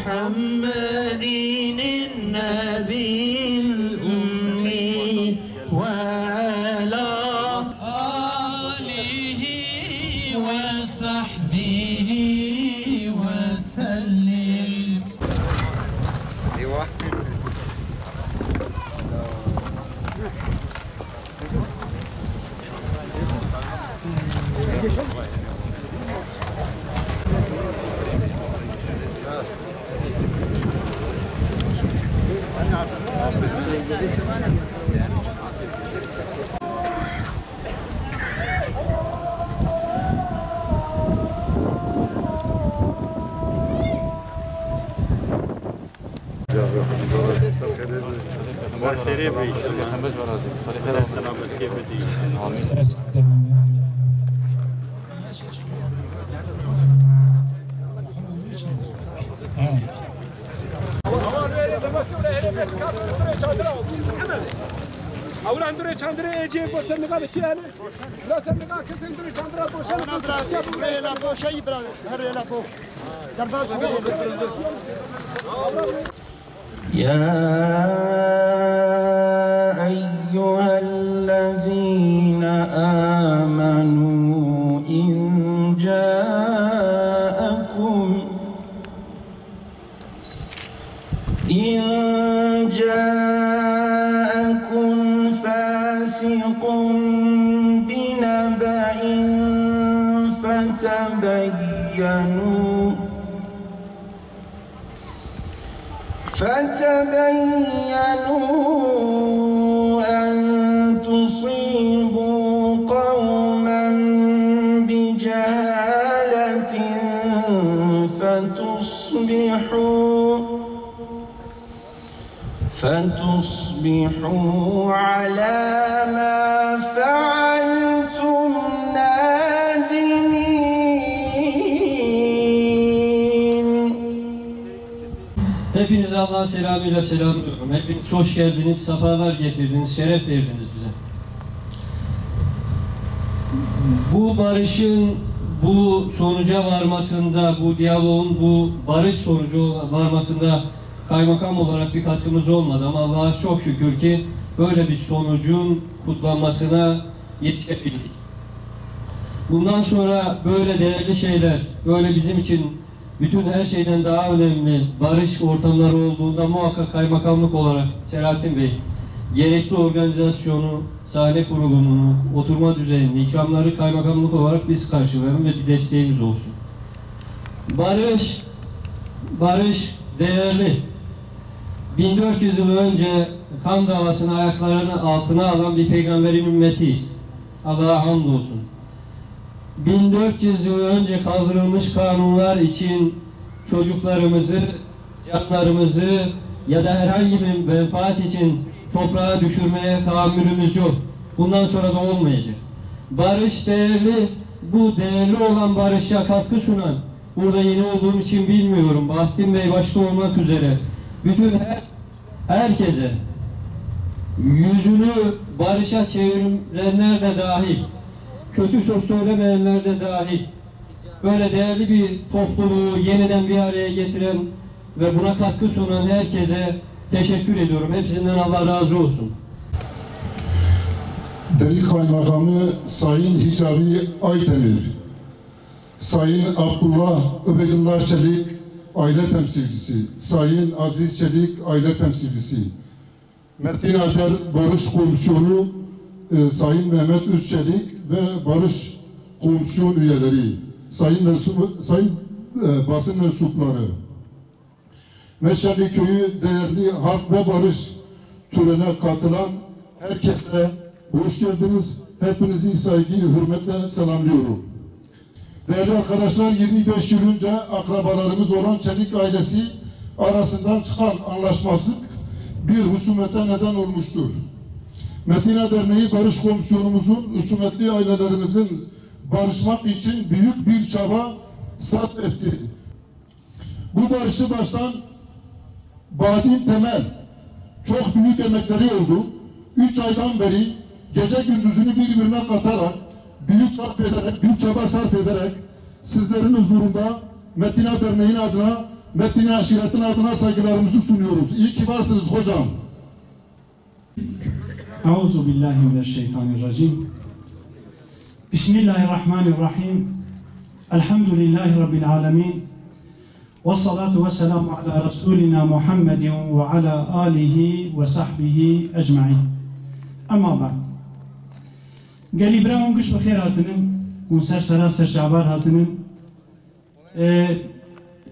محمد النبي الأمي وعلى آله وصحبه وسلم. ايوه أولا ندري چندري أجيب بس النقاط كيانه لا سنقاط كسر ندري چندرا بوشة لا بوشة يبرا هر لا بو درباش يا أيها الذين آمنوا إن جاءكم فاسق بنبأ فتبينوا أن تصيبوا قوما بجهالة فتصبحوا على ما فعلتم نادمين. Hepinize Allah'ın selamıyla selamlıyorum. Hepiniz hoş geldiniz, sefalar getirdiniz, şeref verdiniz bize. Bu barışın bu sonuca varmasında, bu diyaloğun bu barış sonucu varmasında kaymakam olarak bir katkımız olmadı ama Allah'a çok şükür ki böyle bir sonucun kutlanmasına yetişebildik. Bundan sonra böyle değerli şeyler, böyle bizim için bütün her şeyden daha önemli barış ortamları olduğunda muhakkak kaymakamlık olarak Selahattin Bey gerekli organizasyonu, sahne kurulumunu, oturma düzenini, ikramları kaymakamlık olarak biz karşılayalım ve bir desteğimiz olsun. Barış değerli. 1400 yıl önce kan davasını ayaklarının altına alan bir peygamberin ümmetiyiz. Allah'a hamdolsun. 1400 yıl önce kaldırılmış kanunlar için çocuklarımızı, canlarımızı ya da herhangi bir menfaat için toprağa düşürmeye tahammülümüz yok. Bundan sonra da olmayacak. Barış değerli, bu değerli olan barışa katkı sunan, burada yeni olduğum için bilmiyorum, Bahattin Bey başta olmak üzere, bütün herkese, yüzünü barışa çevirenler de dahil, kötü söz söylemeyenler de dahil, böyle değerli bir topluluğu yeniden bir araya getiren ve buna katkı sunan herkese teşekkür ediyorum. Hepsinden Allah razı olsun. Değerli Kaymakamı Sayın Hicabi Aytemir, Sayın Abdullah Öbedullah Çelik aile temsilcisi, Sayın Aziz Çelik aile temsilcisi, Metin Alper Barış Komisyonu Sayın Mehmet Üzçelik ve Barış Komisyon üyeleri, sayın basın mensupları, Meşeli Köyü değerli halk ve barış törene katılan herkese hoş geldiniz. Hepinizi saygı, hürmetle selamlıyorum. Değerli arkadaşlar, 25 yıl önce akrabalarımız olan Çelik ailesi arasından çıkan anlaşmazlık bir husumete neden olmuştur. Metina Derneği Barış Komisyonumuzun husumetli ailelerimizin barışmak için büyük bir çaba sarf etti. Bu barışı baştan Badin Temel çok büyük emekleri oldu. 3 aydan beri gece gündüzünü birbirine katarak, büyük çaba sarf ederek sizlerin huzurunda Metina Derneği'nin adına, Metina Aşiret'in adına saygılarımızı sunuyoruz. İyi ki varsınız hocam. Euzu billahi mineşşeytanirracim. Bismillahirrahmanirrahim. Elhamdülillahi rabbil alamin. Ve salatu ve selamu ala Resulina Muhammedin ve ala alihi ve sahbihi ecmaîn. Ama ba'd. Gelibra onguş bixêr hatinin, unser seraser şabar hatinin.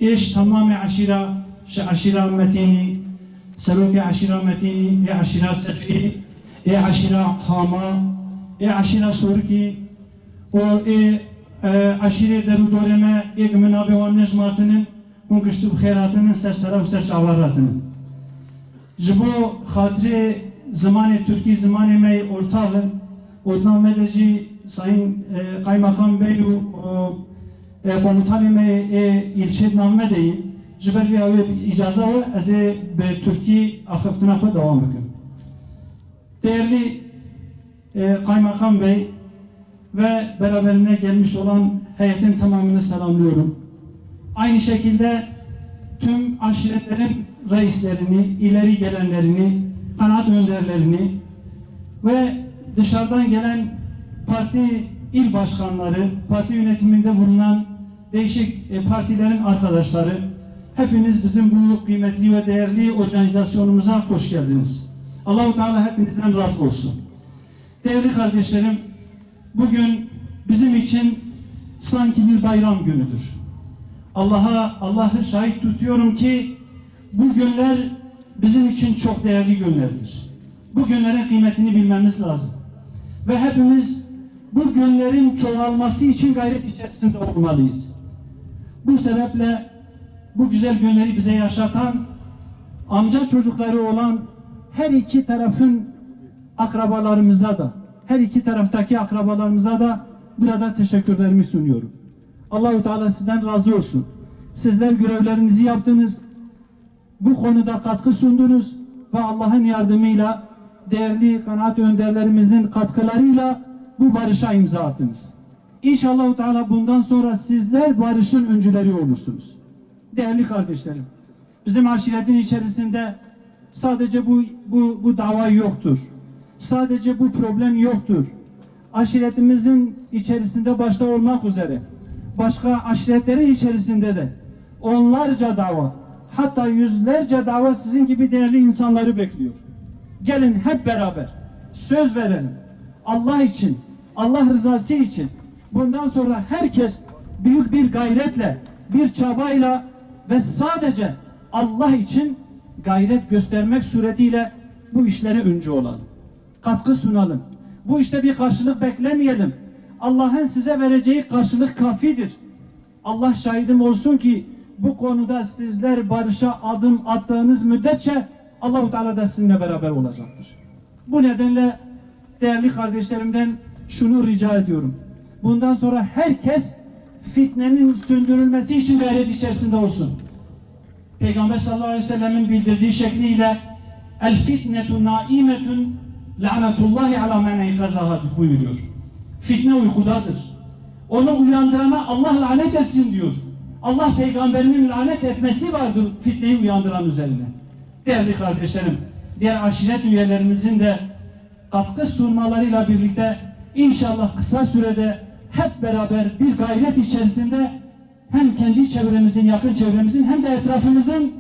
Eş tamamı aşira, aşira metini, seroke aşira metini, aşira sefi, aşira hama, aşira surki, o aşire deru doreme, gmina ve nejmatinin, unguştu bixêr hatinin, sersera ve serşabar hatinin. Jibo hatire zamanı Türkiye zamanı mey ortağı, odnamedeci Sayın Kaymakam Bey komutanı mey ilçe namedeyi jiber bir avi icaza ve az be Türkiye akıftına kadar devam ediyor. Değerli Kaymakam Bey ve beraberine gelmiş olan heyetin tamamını selamlıyorum. Aynı şekilde tüm aşiretlerin reislerini, ileri gelenlerini, kanaat önderlerini ve dışarıdan gelen parti il başkanları, parti yönetiminde bulunan değişik partilerin arkadaşları, hepiniz bizim bu kıymetli ve değerli organizasyonumuza hoş geldiniz. Allah-u Teala hepinizden razı olsun. Değerli kardeşlerim, bugün bizim için sanki bir bayram günüdür. Allah'ı şahit tutuyorum ki bu günler bizim için çok değerli günlerdir. Bu günlerin kıymetini bilmemiz lazım. Ve hepimiz bu günlerin çoğalması için gayret içerisinde olmalıyız. Bu sebeple bu güzel günleri bize yaşatan, amca çocukları olan her iki tarafın akrabalarımıza da, her iki taraftaki akrabalarımıza da burada teşekkürlerimi sunuyorum. Allah-u Teala sizden razı olsun. Sizler görevlerinizi yaptınız, bu konuda katkı sundunuz ve Allah'ın yardımıyla, değerli kanaat önderlerimizin katkılarıyla bu barışa imza attınız. İnşallah Teala bundan sonra sizler barışın öncüleri olursunuz. Değerli kardeşlerim, bizim aşiretin içerisinde sadece bu dava yoktur. Sadece bu problem yoktur. Aşiretimizin içerisinde başta olmak üzere başka aşiretlerin içerisinde de onlarca dava, hatta yüzlerce dava sizin gibi değerli insanları bekliyor. Gelin hep beraber söz verelim. Allah için, Allah rızası için bundan sonra herkes büyük bir gayretle, bir çabayla ve sadece Allah için gayret göstermek suretiyle bu işlere öncü olalım. Katkı sunalım. Bu işte bir karşılık beklemeyelim. Allah'ın size vereceği karşılık kafidir. Allah şahidim olsun ki bu konuda sizler barışa adım attığınız müddetçe Allah-u Teala da sizinle beraber olacaktır. Bu nedenle değerli kardeşlerimden şunu rica ediyorum. Bundan sonra herkes fitnenin söndürülmesi için gayret içerisinde olsun. Peygamber sallallahu aleyhi ve sellemin bildirdiği şekliyle el fitnetu naimetun la'netullahi ala men eykazaha buyuruyor. Fitne uykudadır. Onu uyandırana Allah lanet etsin diyor. Allah peygamberinin lanet etmesi vardır fitneyi uyandıran üzerine. Değerli kardeşlerim, diğer aşiret üyelerimizin de katkı sunmalarıyla birlikte inşallah kısa sürede hep beraber bir gayret içerisinde hem kendi çevremizin, yakın çevremizin hem de etrafımızın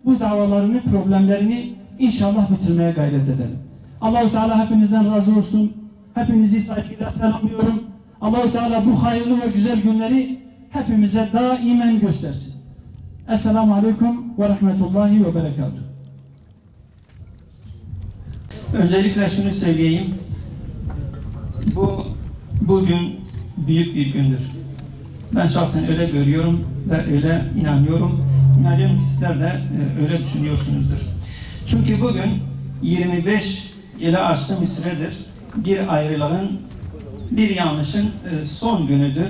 bu davalarını, problemlerini inşallah bitirmeye gayret edelim. Allah-u Teala hepinizden razı olsun. Hepinizi saygıyla selamlıyorum. Allah-u Teala bu hayırlı ve güzel günleri hepimize daimen göstersin. Esselamu Aleyküm ve Rahmetullahi ve Berekatuhu. Öncelikle şunu söyleyeyim. Bugün büyük bir gündür. Ben şahsen öyle görüyorum ve öyle inanıyorum. İnanıyorum ki sizler de öyle düşünüyorsunuzdur. Çünkü bugün 25 yılı aşkın bir süredir bir ayrılığın, bir yanlışın son günüdür.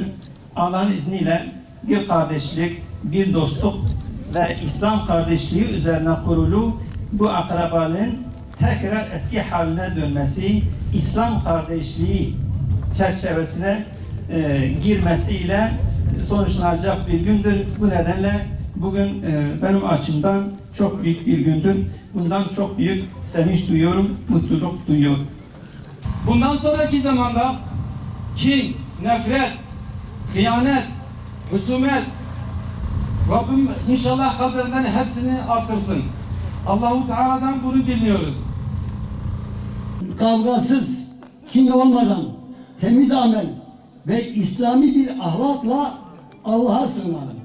Allah'ın izniyle bir kardeşlik, bir dostluk ve İslam kardeşliği üzerine kurulu bu akrabalığın tekrar eski haline dönmesi, İslam kardeşliği çerçevesine girmesiyle sonuçlanacak bir gündür. Bu nedenle bugün benim açımdan çok büyük bir gündür. Bundan çok büyük sevinç duyuyorum, mutluluk duyuyorum. Bundan sonraki zamanda kin, nefret, hıyanet, husumet, Rabbim inşallah kaderinden hepsini artırsın. Allah-u Teala'dan bunu dinliyoruz. Kavgasız, kin olmadan, temiz amel ve İslami bir ahlakla Allah'a sığınalım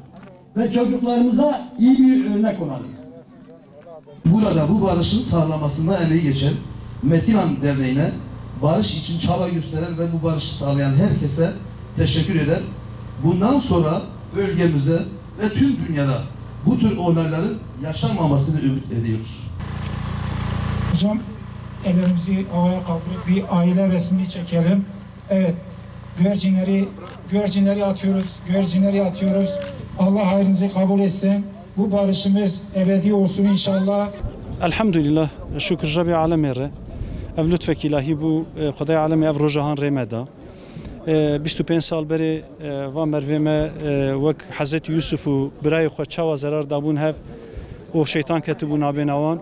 ve çocuklarımıza iyi bir örnek olalım. Burada bu barışın sağlamasında emeği geçen Metinan Derneği'ne, barış için çaba gösteren ve bu barışı sağlayan herkese teşekkür eder. Bundan sonra bölgemizde ve tüm dünyada bu tür olayların yaşanmamasını ümit ediyoruz. Hocam, ellerimizi havaya kaldırıp bir aile resmini çekelim. Evet, güvercinleri atıyoruz. Allah hayrınızı kabul etsin. Bu barışımız ebedi olsun inşallah. Elhamdülillah, şükür Rabbi alemere. Ev lütfek ilahi bu Xuday alemi ev rojahan remeda. 25 sal beri va merveme vek Hazreti Yusuf'u birayı xwe çawa zarar dabun hev o şeytan keti bu nabê nawan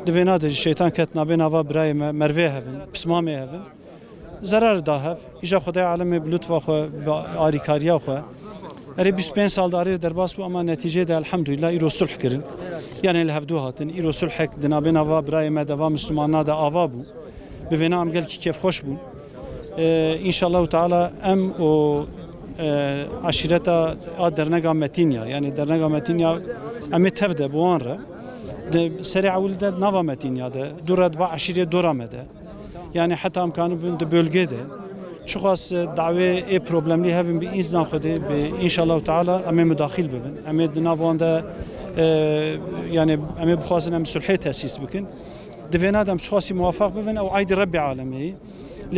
divêna de şeytan ket nabê nava birayê me mervê hevin pismamê hevin zarar da hev îja Xuday alemê bi lütfa xwe bi arîkariya xwe erê 25 sal darê derbas bû ama neticê de elhamdülillah îro sulh kirin yani li hevdû hatin îro sulhek di nabê nava birayê me de va Müslümana de ava bû bi vêna em gelkî kêfxweş bûn İnşallah Teala em o aşireta a dernega Metinya yani dernega Metinya em tevde bu anre de seri avulde nava Metinya de durad ve aşire doramede yani hatta imkanı bunda bölgede çok az davet problemli hevin bir iznan xwedê be inşallah Teala em müdahil bibin em de navanda yani em bixwazin em sulhê tesis bikin divêna dem şahsî muwafaq bibin ew aydî Rabbi alemî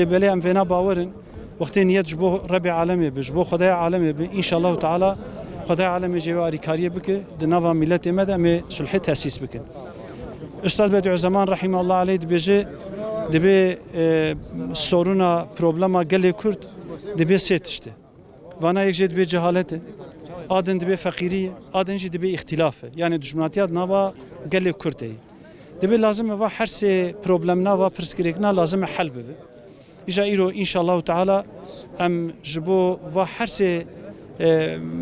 لبلي ام فينا باورن وقت نيت جبو ربي عالمي بجبو خدای عالمي ان شاء الله تعالى خدای عالمي جواري كاريه بك دنوا ملت مدى مي صلح تاسيس بك استاذ بديع زمان رحمه الله عليه دبيجي دبي سورونا بروبلما قال كرد دبي سيتشتي وانا يجي دبي جهالته ادن دبي فقيريه ادن جي دبي اختلافه يعني دشمناتيات نوا قال كردي دبي لازم وا هر سي بروبلمنا وا برسكريكنا لازم حل به إجا إيرو إن شاء الله تعالى أم جبو وحرسي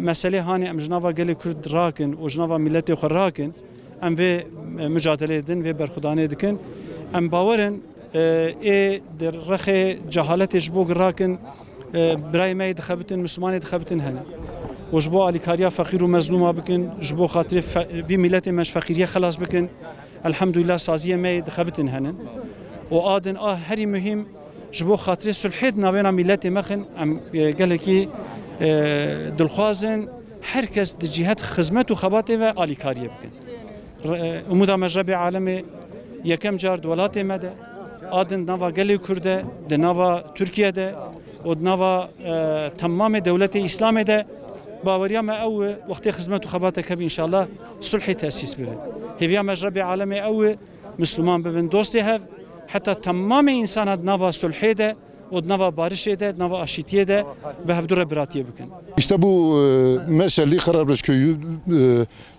مسألة هاني أم جنابا قالي كرد راكن وجنابا ملتي خور راكن أم في مجادلة دن في برخدانة دكن أم باورن إيه در رخي جهالة جبو راكن براي ما يدخبتن مسلمان يدخبتن هنا وجبو على كاريا فقير ومظلومة بكن جبو خاطر في ملتي مش فقيرية خلاص بكن الحمد لله سازية ما يدخبتن هنا وآدن هري مهم جبو خاطر سلحيد نابينا ملتي مخن ام قال كي دلخوازن هركس د جهات خدمت و خباته و اليكاريه بكن امودا مجربي عالمي يكم جار دولاتي مده ادن نوا قال كرده د نوا تركيا ده و نوا تمام دوله اسلام ده باوريا ما او وقت خدمت و خباته كب ان شاء الله صلح تاسيس به هي مجربي عالمي او مسلمان ببن دوستي هف حتى تمام insanat nava sulhede o nava barışede nava aşitiyede ve hevdura biratiye bükün. İşte bu Meşelli Karabreş köyü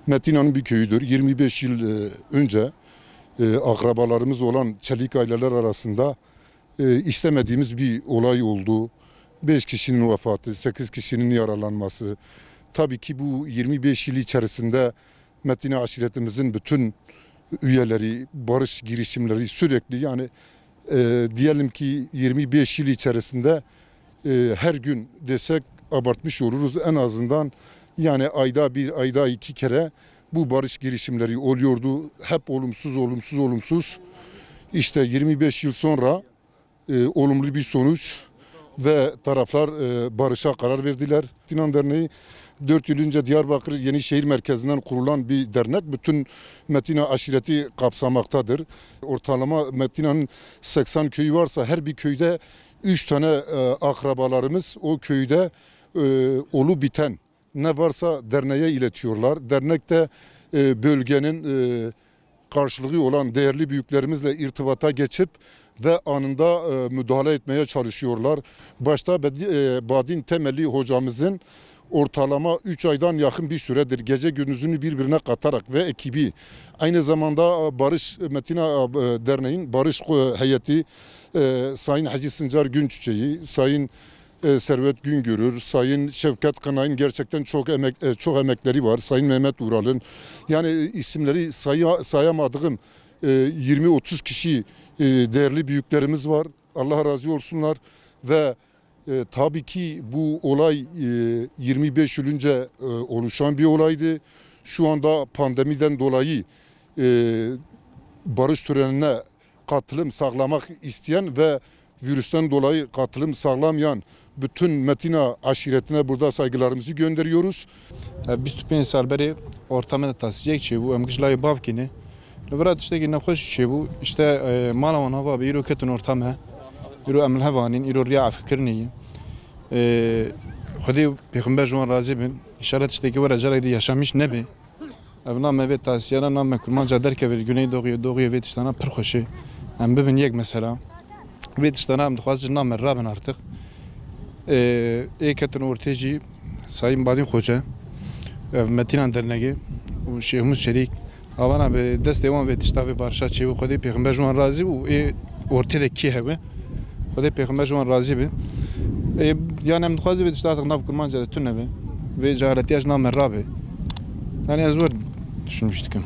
Metina'nın bir köyüdür. 25 yıl önce akrabalarımız olan Çelik aileler arasında istemediğimiz bir olay oldu. 5 kişinin vefatı, 8 kişinin yaralanması. Tabii ki bu 25 yıl içerisinde Metina aşiretimizin bütün üyeleri, barış girişimleri sürekli yani diyelim ki 25 yıl içerisinde her gün desek abartmış oluruz. En azından yani ayda bir, ayda 2 kere bu barış girişimleri oluyordu. Hep olumsuz. İşte 25 yıl sonra olumlu bir sonuç ve taraflar barışa karar verdiler. Metin Derneği 4 yıl önce Diyarbakır Yenişehir Merkezi'nden kurulan bir dernek. Bütün Metin aşireti kapsamaktadır. Ortalama Metin'in 80 köyü varsa her bir köyde 3 tane akrabalarımız o köyde olu biten ne varsa derneğe iletiyorlar. Dernek de bölgenin karşılığı olan değerli büyüklerimizle irtibata geçip ve anında müdahale etmeye çalışıyorlar. Başta Badin Temelli hocamızın ortalama 3 aydan yakın bir süredir gece gündüzünü birbirine katarak ve ekibi aynı zamanda Barış Metin Derneği'nin Barış heyeti Sayın Hacı Sincar Günçiçek'i, Sayın Servet Güngörür, Sayın Şevket Kanay'ın gerçekten çok emekleri var. Sayın Mehmet Ural'ın yani isimleri sayamadığım 20-30 kişi değerli büyüklerimiz var. Allah razı olsunlar ve tabii ki bu olay 25 yıl önce oluşan bir olaydı. Şu anda pandemiden dolayı barış törenine katılım sağlamak isteyen ve virüsten dolayı katılım sağlamayan bütün Metina aşiretine burada saygılarımızı gönderiyoruz. 25 سال بری ortamı da tasdiyecek şey bu. Emkişlayı bavkini. Levrat işte ki nefes şey bu. İşte malaman hava bir yürü ketun ortamı. Yürü emel havanin, yürü riya fikirni. Xudi Peygamber Juan razı bin. İşaret işte ki var acaraydı yaşamış nebi. Evna mevet tasdiyana nam kurmanca derke bir güney doğuya ve tiştana pır xoşi. Em bibin yek mesela. Ve tiştana em dixwazı nam merrabın artık. Eketun orteci Sayın Badin Hoca. Metin Derneği و شیخ شریک آوانا به دست ایوان به تشتاوی بارشا چی و خودی پیغمبر جوان راضی و ارتی ده کی هوا خودی پیغمبر جوان راضی به yani em dixwazi ve tiştak nav kurmanca de tune ve ve caretiyaş nam merrabe yani az var düşünmüştüm.